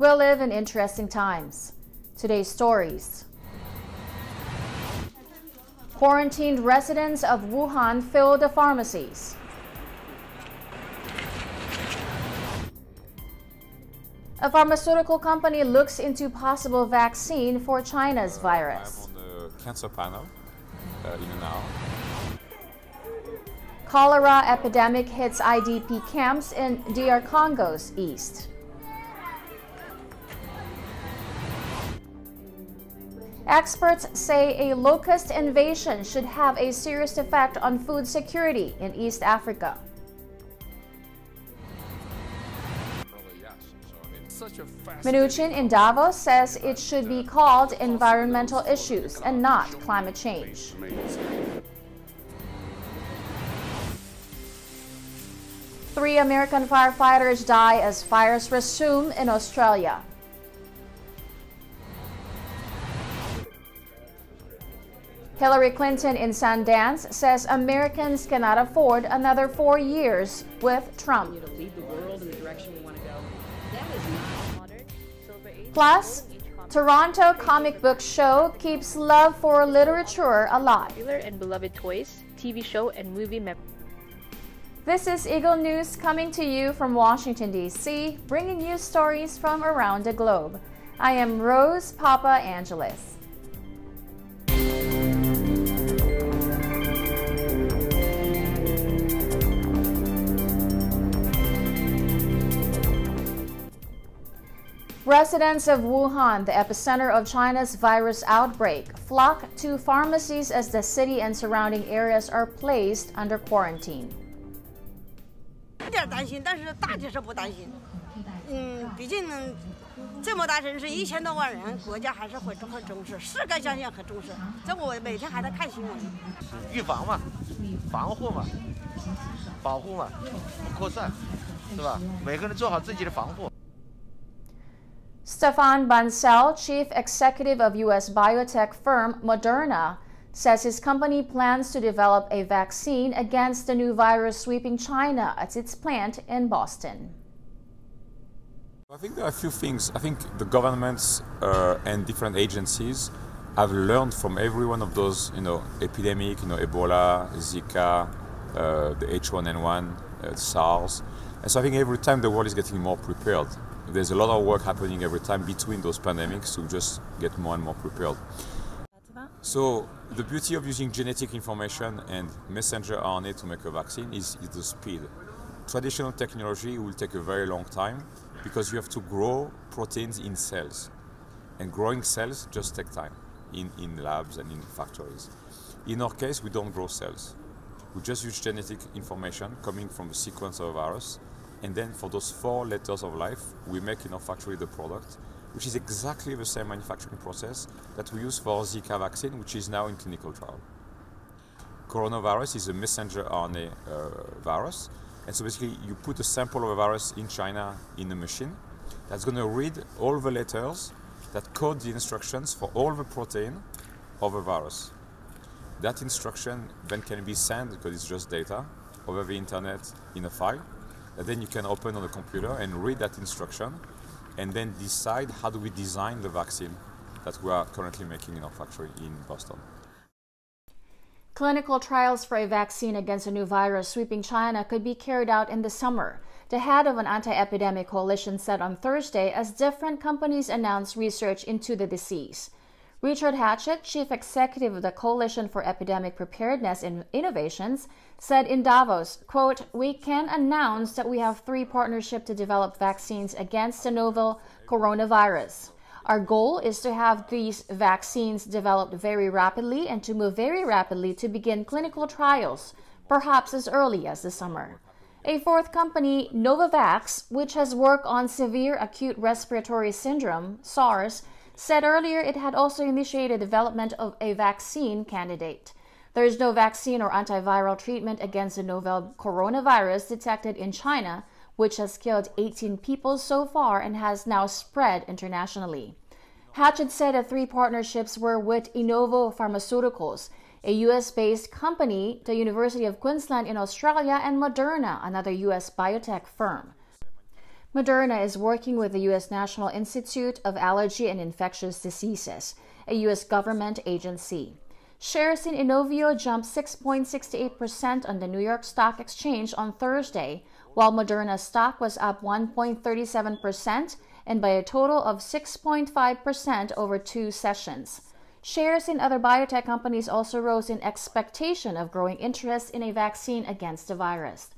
We live in interesting times. Today's stories. Quarantined residents of Wuhan fill the pharmacies. A pharmaceutical company looks into possible vaccine for China's virus. I'm on the cancer panel in an hour. Cholera epidemic hits IDP camps in DR Congo's east. Experts say a locust invasion should have a serious effect on food security in East Africa. Mnuchin in Davos says it should be called environmental issues and not climate change. Three American firefighters die as fires resume in Australia. Hillary Clinton in Sundance says Americans cannot afford another 4 years with Trump. Plus, Toronto Comic Book Show keeps love for literature alive. Popular and beloved toys, TV show, and movie memories. This is Eagle News coming to you from Washington, D.C., bringing you stories from around the globe. I am Rose Papa Angeles. Residents of Wuhan, the epicenter of China's virus outbreak, flock to pharmacies as the city and surrounding areas are placed under quarantine. 有点担心，但是大体是不担心。毕竟这么大城市1000多万人，国家还是很重视，是该相信很重视。这我每天还在看新闻。预防嘛，防护嘛，保护嘛，不扩散，是吧？每个人做好自己的防护。 Stefan Bancel, chief executive of U.S. biotech firm Moderna, says his company plans to develop a vaccine against the new virus sweeping China at its plant in Boston. I think there are a few things. I think the governments and different agencies have learned from every one of those, epidemic, Ebola, Zika, the H1N1, SARS. And so I think every time the world is getting more prepared. There's a lot of work happening every time between those pandemics to just get more and more prepared. So the beauty of using genetic information and messenger RNA to make a vaccine is the speed. Traditional technology will take a very long time because you have to grow proteins in cells. And growing cells just take time in labs and in factories. In our case, we don't grow cells. We just use genetic information coming from the sequence of a virus. And then for those 4 letters of life, we make in our factory the product, which is exactly the same manufacturing process that we use for Zika vaccine, which is now in clinical trial. Coronavirus is a messenger RNA virus. And so basically you put a sample of a virus in China in a machine that's going to read all the letters that code the instructions for all the protein of a virus. That instruction then can be sent, because it's just data, over the internet in a file. And then you can open on the computer and read that instruction and then decide how do we design the vaccine that we are currently making in our factory in Boston. Clinical trials for a vaccine against a new virus sweeping China could be carried out in the summer, the head of an anti-epidemic coalition said on Thursday as different companies announced research into the disease. Richard Hatchett, chief executive of the Coalition for Epidemic Preparedness and Innovations, said in Davos, quote, "We can announce that we have 3 partnerships to develop vaccines against the novel coronavirus. Our goal is to have these vaccines developed very rapidly and to move very rapidly to begin clinical trials, perhaps as early as the summer." A 4th company, Novavax, which has worked on severe acute respiratory syndrome, SARS, said earlier it had also initiated development of a vaccine candidate. There is no vaccine or antiviral treatment against the novel coronavirus detected in China, which has killed 18 people so far and has now spread internationally. Hatchett said the 3 partnerships were with Innovo Pharmaceuticals, a U.S.-based company, the University of Queensland in Australia, and Moderna, another U.S. biotech firm. Moderna is working with the U.S. National Institute of Allergy and Infectious Diseases, a U.S. government agency. Shares in Inovio jumped 6.68% on the New York Stock Exchange on Thursday, while Moderna's stock was up 1.37% and by a total of 6.5% over 2 sessions. Shares in other biotech companies also rose in expectation of growing interest in a vaccine against the virus.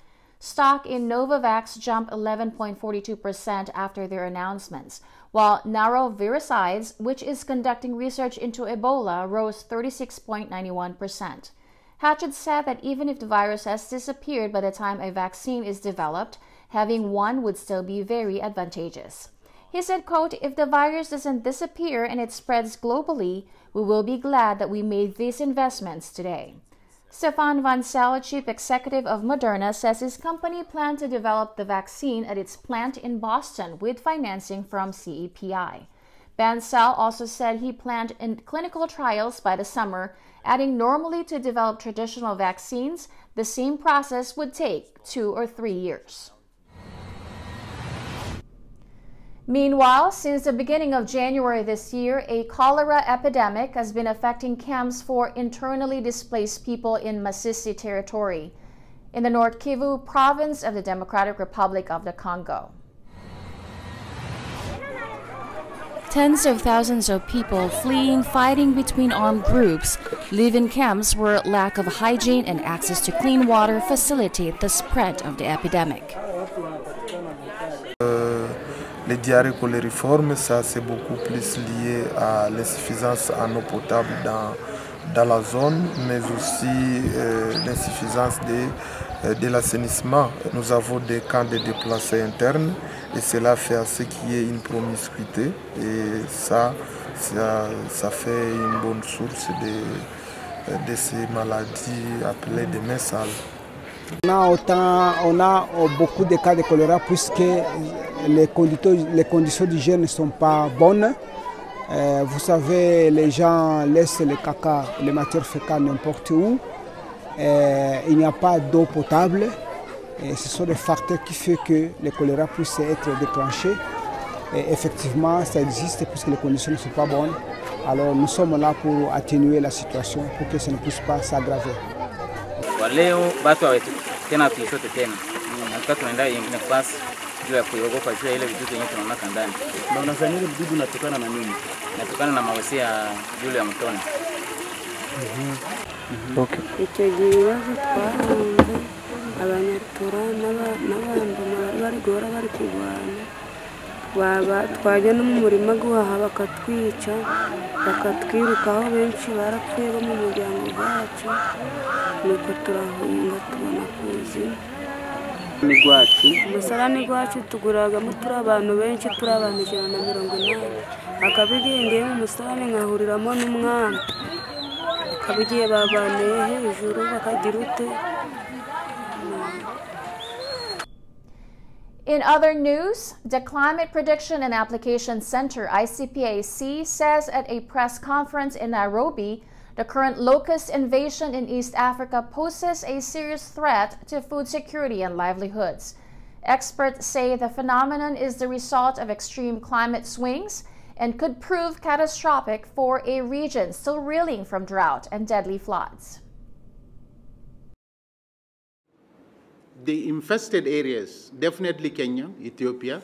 Stock in Novavax jumped 11.42% after their announcements, while Noroviricides, which is conducting research into Ebola, rose 36.91%. Hatchett said that even if the virus has disappeared by the time a vaccine is developed, having one would still be very advantageous. He said, quote, "If the virus doesn't disappear and it spreads globally, we will be glad that we made these investments today." Stefan Vancel, chief executive of Moderna, says his company planned to develop the vaccine at its plant in Boston with financing from CEPI. Vancel also said he planned in clinical trials by the summer, adding normally to develop traditional vaccines, the same process would take 2 or 3 years. Meanwhile, since the beginning of January this year, a cholera epidemic has been affecting camps for internally displaced people in Masisi territory in the North Kivu province of the Democratic Republic of the Congo. Tens of thousands of people fleeing fighting between armed groups live in camps where lack of hygiene and access to clean water facilitate the spread of the epidemic. Les diarrhées cholériformes, ça c'est beaucoup plus lié à l'insuffisance en eau potable dans la zone, mais aussi l'insuffisance de l'assainissement. Nous avons des camps de déplacés internes et cela fait à ce qu'il y ait une promiscuité et ça fait une bonne source de ces maladies appelées des mains sales. On a beaucoup de cas de choléra puisque les conditions d'hygiène ne sont pas bonnes. Vous savez, les gens laissent le caca, les matières fécales n'importe où. Il n'y a pas d'eau potable. Et ce sont des facteurs qui font que le choléra puisse être déclenché. Et effectivement, ça existe puisque les conditions ne sont pas bonnes. Alors nous sommes là pour atténuer la situation pour que ça ne puisse pas s'aggraver. Kwa leo watu tena tuishote tena. Nataka tunaenda nyingine class juu ya kuogopa juu ya ile vitu yenyewe tunaona ndani. Na unadhani ile vidudu inatokana na nini? Inatokana na mawese ya yule ya mtoni. Okay. Icyo gihe twaronze abanyatura n'abandi bari gora bari kurwana. Twajya no mu murima guhaha bakatwica, bakatwirukaho benshi barapfuye bo mu muryango wacu. Nuko turahunga tubona kuzi umusarani gwacu tuguragamo turi abantu benshi, turi abantu 180. Akabigengeye mu musarani nkahuriramo n'umwana, akabigiye babaneye hejuru bakagira ute. In other news, the Climate Prediction and Application Center, ICPAC, says at a press conference in Nairobi, the current locust invasion in East Africa poses a serious threat to food security and livelihoods. Experts say the phenomenon is the result of extreme climate swings and could prove catastrophic for a region still reeling from drought and deadly floods. The infested areas, definitely Kenya, Ethiopia,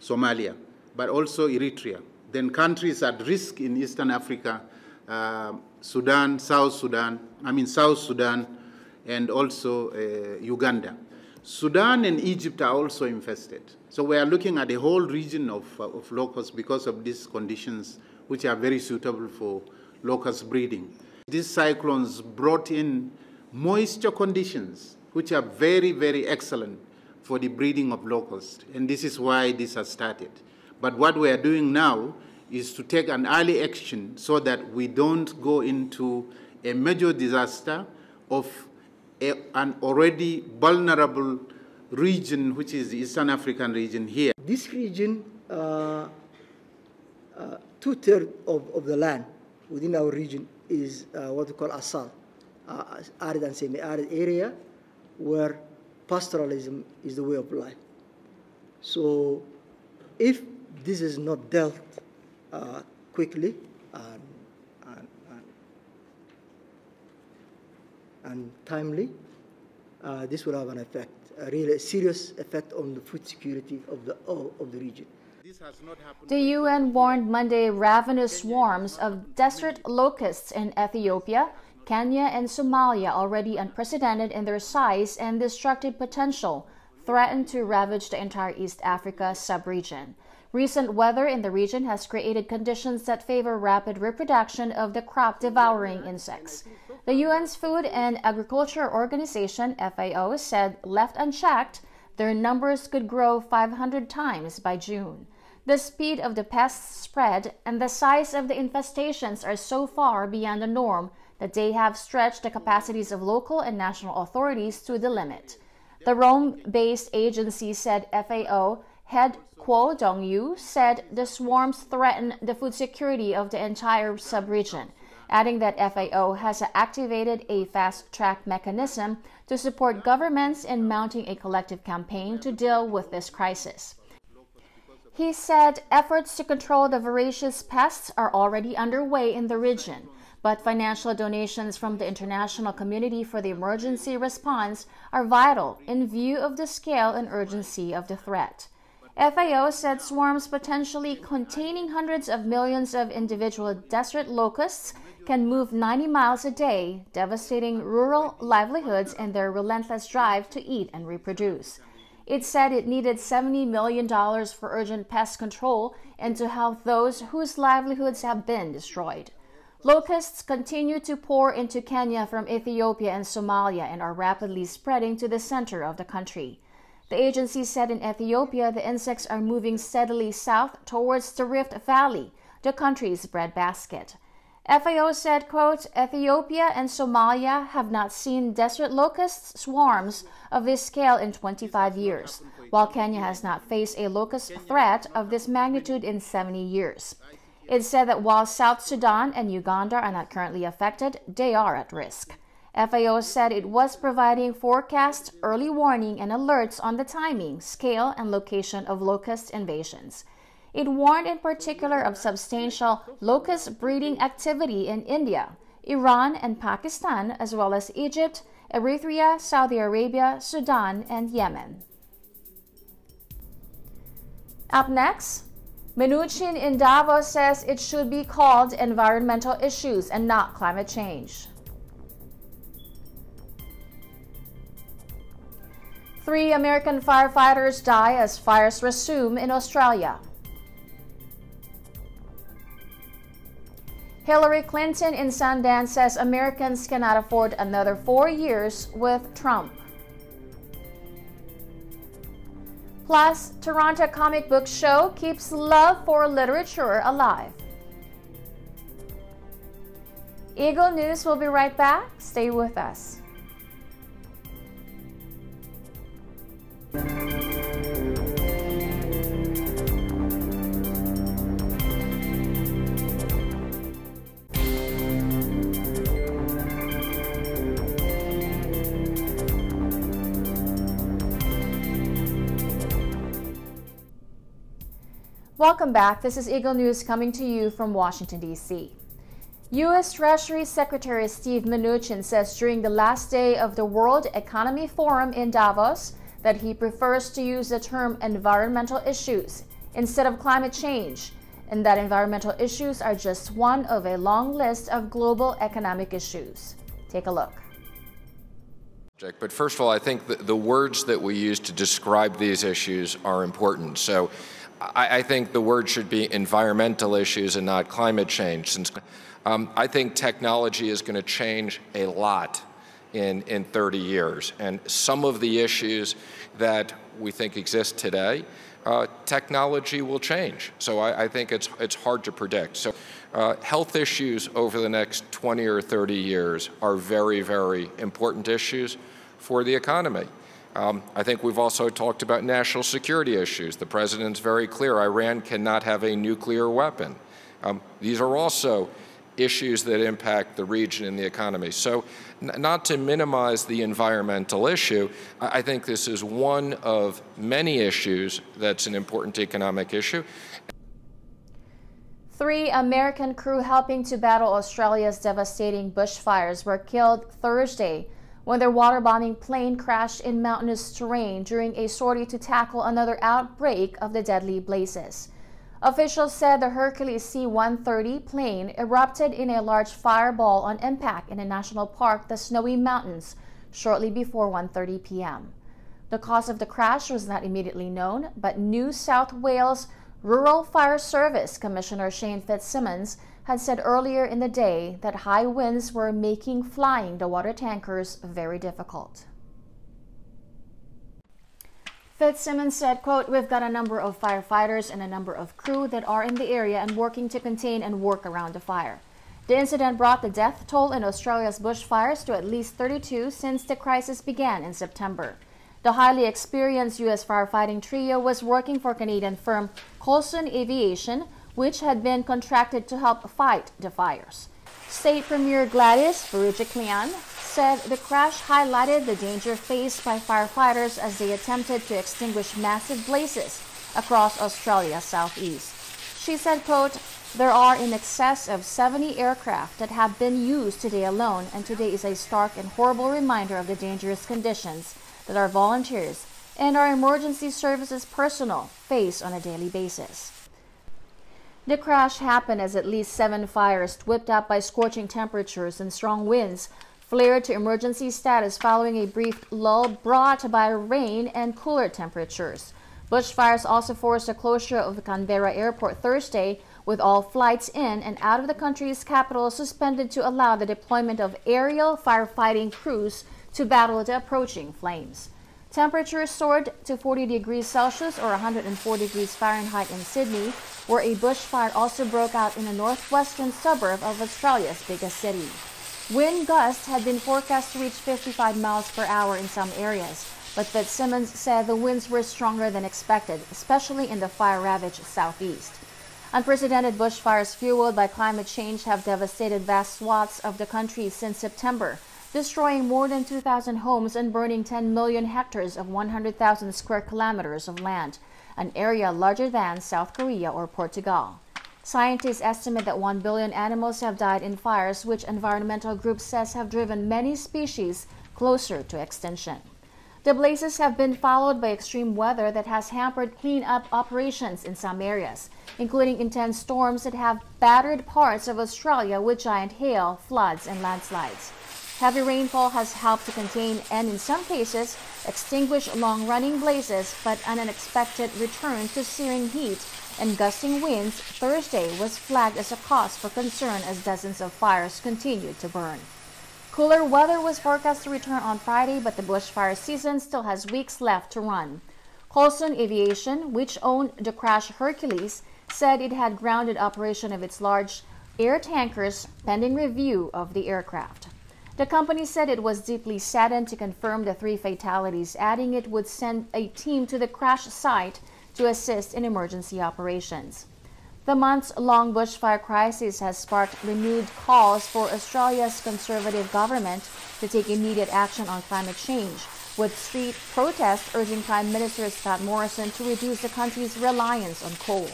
Somalia, but also Eritrea. Then countries at risk in Eastern Africa, Sudan, South Sudan, and also Uganda. Sudan and Egypt are also infested. So we are looking at a whole region of locusts because of these conditions, which are very suitable for locust breeding. These cyclones brought in moisture conditions, which are very, very excellent for the breeding of locusts. And this is why this has started. But what we are doing now is to take an early action so that we don't go into a major disaster of an already vulnerable region, which is the Eastern African region here. This region, 2/3 of the land within our region is what we call ASAL, arid and semi-arid area, where pastoralism is the way of life. So if this is not dealt quickly and timely, this will have an effect, a really serious effect on the food security of the region. The UN warned Monday ravenous swarms of desert locusts in Ethiopia, Kenya, and Somalia, already unprecedented in their size and destructive potential, threaten to ravage the entire East Africa sub-region. Recent weather in the region has created conditions that favor rapid reproduction of the crop-devouring insects. The UN's Food and Agriculture Organization, FAO, said left unchecked, their numbers could grow 500 times by June. The speed of the pest's spread and the size of the infestations are so far beyond the norm that they have stretched the capacities of local and national authorities to the limit. The Rome-based agency said FAO head Kuo Dong-yu said the swarms threaten the food security of the entire sub-region, adding that FAO has activated a fast-track mechanism to support governments in mounting a collective campaign to deal with this crisis. He said efforts to control the voracious pests are already underway in the region, but financial donations from the international community for the emergency response are vital in view of the scale and urgency of the threat. FAO said swarms potentially containing hundreds of millions of individual desert locusts can move 90 miles a day, devastating rural livelihoods in their relentless drive to eat and reproduce. It said it needed $70 million for urgent pest control and to help those whose livelihoods have been destroyed. Locusts continue to pour into Kenya from Ethiopia and Somalia and are rapidly spreading to the center of the country. The agency said in Ethiopia the insects are moving steadily south towards the Rift Valley, the country's breadbasket. FAO said, quote, Ethiopia and Somalia have not seen desert locust swarms of this scale in 25 years, while Kenya has not faced a locust threat of this magnitude in 70 years. It said that while South Sudan and Uganda are not currently affected, they are at risk. FAO said it was providing forecast, early warning, and alerts on the timing, scale, and location of locust invasions. It warned in particular of substantial locust breeding activity in India, Iran, and Pakistan, as well as Egypt, Eritrea, Saudi Arabia, Sudan, and Yemen. Up next, Mnuchin in Davos says it should be called environmental issues and not climate change. 3 American firefighters die as fires resume in Australia. Hillary Clinton in Sundance says Americans cannot afford another 4 years with Trump. Plus, Toronto Comic Book Show keeps love for literature alive. Eagle News will be right back. Stay with us. Welcome back. This is Eagle News coming to you from Washington, D.C. U.S. Treasury Secretary Steve Mnuchin says during the last day of the World Economy Forum in Davos that he prefers to use the term environmental issues instead of climate change, and that environmental issues are just one of a long list of global economic issues. Take a look. But first of all, I think the words that we use to describe these issues are important. So I think the word should be environmental issues and not climate change. Since I think technology is going to change a lot in 30 years. And some of the issues that we think exist today, technology will change. So I think it's hard to predict. So health issues over the next 20 or 30 years are very, very important issues for the economy. I think we've also talked about national security issues. The president's very clear, Iran cannot have a nuclear weapon. These are also issues that impact the region and the economy. So not to minimize the environmental issue, I think this is one of many issues that's an important economic issue. 3 American crew helping to battle Australia's devastating bushfires were killed Thursday when their waterbombing plane crashed in mountainous terrain during a sortie to tackle another outbreak of the deadly blazes. Officials said the Hercules C-130 plane erupted in a large fireball on impact in a national park, the Snowy Mountains, shortly before 1:30 p.m. The cause of the crash was not immediately known, but New South Wales Rural Fire Service Commissioner Shane Fitzsimmons had said earlier in the day that high winds were making flying the water tankers very difficult. Fitzsimmons said, quote, "We've got a number of firefighters and a number of crew that are in the area and working to contain and work around the fire." The incident brought the death toll in Australia's bushfires to at least 32 since the crisis began in September. The highly experienced U.S. firefighting trio was working for Canadian firm Coulson Aviation, which had been contracted to help fight the fires. State Premier Gladys Berejiklian said the crash highlighted the danger faced by firefighters as they attempted to extinguish massive blazes across Australia's southeast. She said, quote, "There are in excess of 70 aircraft that have been used today alone, and today is a stark and horrible reminder of the dangerous conditions that our volunteers and our emergency services personnel face on a daily basis." The crash happened as at least 7 fires, whipped up by scorching temperatures and strong winds, flared to emergency status following a brief lull brought by rain and cooler temperatures. Bushfires also forced the closure of the Canberra airport Thursday, with all flights in and out of the country's capital suspended to allow the deployment of aerial firefighting crews to battle the approaching flames. Temperatures soared to 40 degrees Celsius or 104 degrees Fahrenheit in Sydney, where a bushfire also broke out in a northwestern suburb of Australia's biggest city. Wind gusts had been forecast to reach 55 miles per hour in some areas, but Fitzsimmons said the winds were stronger than expected, especially in the fire-ravaged southeast. Unprecedented bushfires fueled by climate change have devastated vast swaths of the country since September, destroying more than 2,000 homes and burning 10 million hectares of 100,000 square kilometers of land, an area larger than South Korea or Portugal. Scientists estimate that 1 billion animals have died in fires, which environmental groups says have driven many species closer to extinction. The blazes have been followed by extreme weather that has hampered cleanup operations in some areas, including intense storms that have battered parts of Australia with giant hail, floods, and landslides. Heavy rainfall has helped to contain and, in some cases, extinguish long-running blazes, but an unexpected return to searing heat and gusting winds Thursday was flagged as a cause for concern as dozens of fires continued to burn. Cooler weather was forecast to return on Friday, but the bushfire season still has weeks left to run. Coulson Aviation, which owned the crashed Hercules, said it had grounded operation of its large air tankers pending review of the aircraft. The company said it was deeply saddened to confirm the 3 fatalities, adding it would send a team to the crash site to assist in emergency operations. The months-long bushfire crisis has sparked renewed calls for Australia's Conservative government to take immediate action on climate change, with street protests urging Prime Minister Scott Morrison to reduce the country's reliance on coal.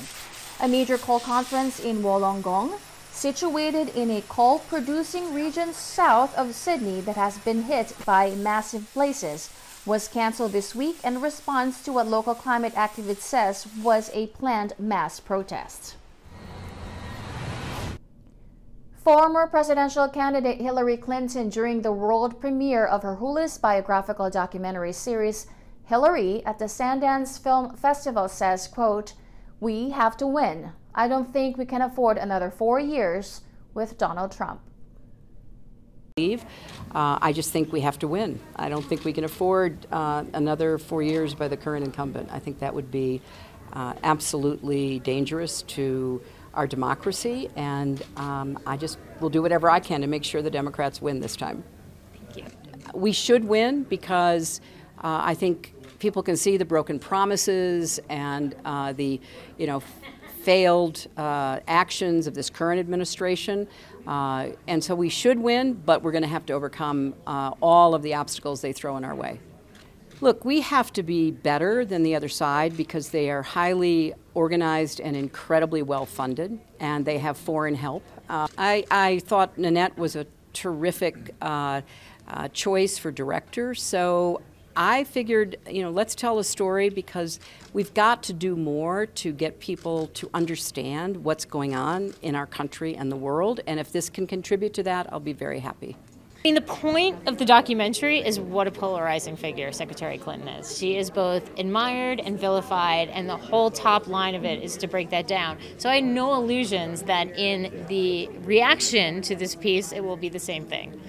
A major coal conference in Wollongong, situated in a coal-producing region south of Sydney that has been hit by massive blazes, was cancelled this week in response to what local climate activists says was a planned mass protest. Former presidential candidate Hillary Clinton, during the world premiere of her Hulu's biographical documentary series, Hillary, at the Sundance Film Festival says, quote, "We have to win. I don't think we can afford another 4 years with Donald Trump." I just think we have to win. I don't think we can afford another 4 years by the current incumbent. I think that would be absolutely dangerous to our democracy, and I just will do whatever I can to make sure the Democrats win this time. Thank you. We should win because I think people can see the broken promises and the failed actions of this current administration. And so we should win, but we're going to have to overcome all of the obstacles they throw in our way. Look, we have to be better than the other side because they are highly organized and incredibly well-funded, and they have foreign help. I thought Nanette was a terrific choice for director, so I figured, let's tell a story because we've got to do more to get people to understand what's going on in our country and the world, and if this can contribute to that, I'll be very happy. I mean, the point of the documentary is what a polarizing figure Secretary Clinton is. She is both admired and vilified, and the whole top line of it is to break that down. So I had no illusions that in the reaction to this piece, it will be the same thing.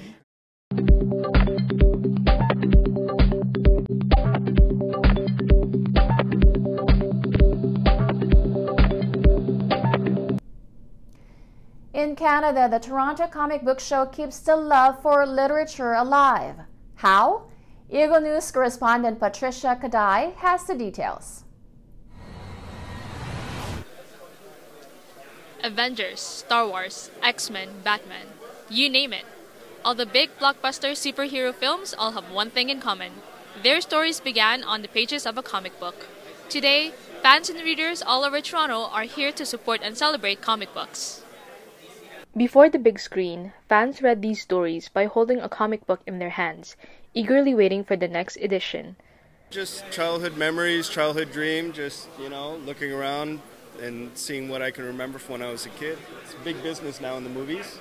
In Canada, the Toronto Comic Book Show keeps the love for literature alive. How? Eagle News correspondent Patricia Kadai has the details. Avengers, Star Wars, X-Men, Batman, you name it. All the big blockbuster superhero films all have one thing in common. Their stories began on the pages of a comic book. Today, fans and readers all over Toronto are here to support and celebrate comic books. Before the big screen, fans read these stories by holding a comic book in their hands, eagerly waiting for the next edition. Just childhood memories, childhood dream, just, looking around and seeing what I can remember from when I was a kid. It's big business now in the movies.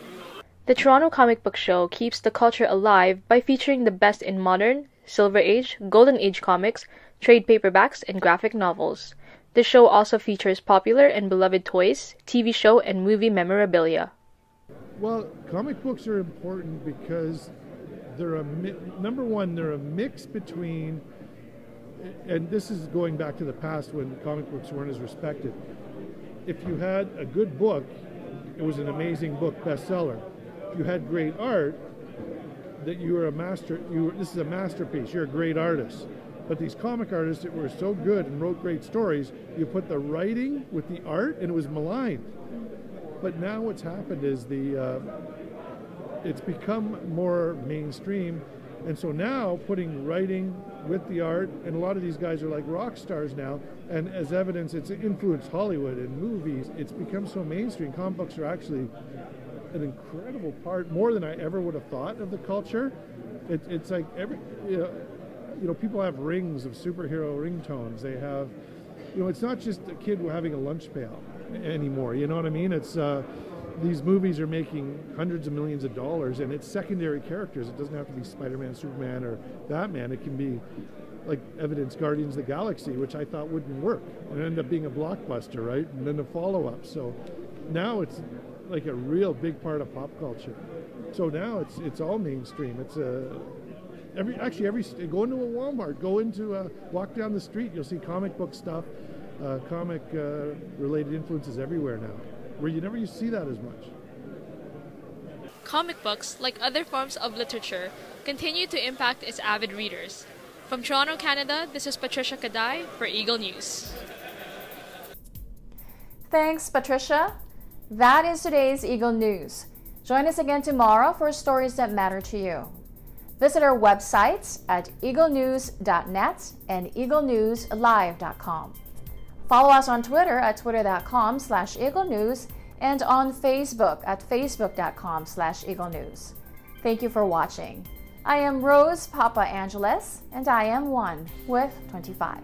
The Toronto Comic Book Show keeps the culture alive by featuring the best in modern, Silver Age, Golden Age comics, trade paperbacks, and graphic novels. The show also features popular and beloved toys, TV show, and movie memorabilia. Well, comic books are important because they're number one, they're a mix between, and this is going back to the past when comic books weren't as respected. If you had a good book, it was an amazing book, bestseller. If you had great art, that you were a master, this is a masterpiece, you're a great artist. But these comic artists that were so good and wrote great stories, you put the writing with the art and it was maligned. But now what's happened is it's become more mainstream, and so now putting writing with the art, and a lot of these guys are like rock stars now, and as evidence, it's influenced Hollywood and movies. It's become so mainstream. Comic books are actually an incredible part, more than I ever would have thought of the culture. It's like people have rings of superhero ringtones. They have, it's not just a kid having a lunch pail anymore, you know what I mean? It's these movies are making hundreds of millions of dollars, and it's secondary characters. It doesn't have to be Spider-Man, Superman, or Batman. It can be like evidence Guardians of the Galaxy, which I thought wouldn't work, and it ended up being a blockbuster, right? And then the follow-up. So now it's like a real big part of pop culture. So now it's all mainstream. It's go into a Walmart, walk down the street, you'll see comic book stuff. Comic related influences everywhere now, where you never used to see that as much. Comic books, like other forms of literature, continue to impact its avid readers. From Toronto, Canada, this is Patricia Kadai for Eagle News. Thanks, Patricia. That is today's Eagle News. Join us again tomorrow for stories that matter to you. Visit our websites at eaglenews.net and eaglenewslive.com. Follow us on Twitter at twitter.com/EagleNews and on Facebook at facebook.com/EagleNews. Thank you for watching. I am Rose Papa Angeles, and I am 1 with 25.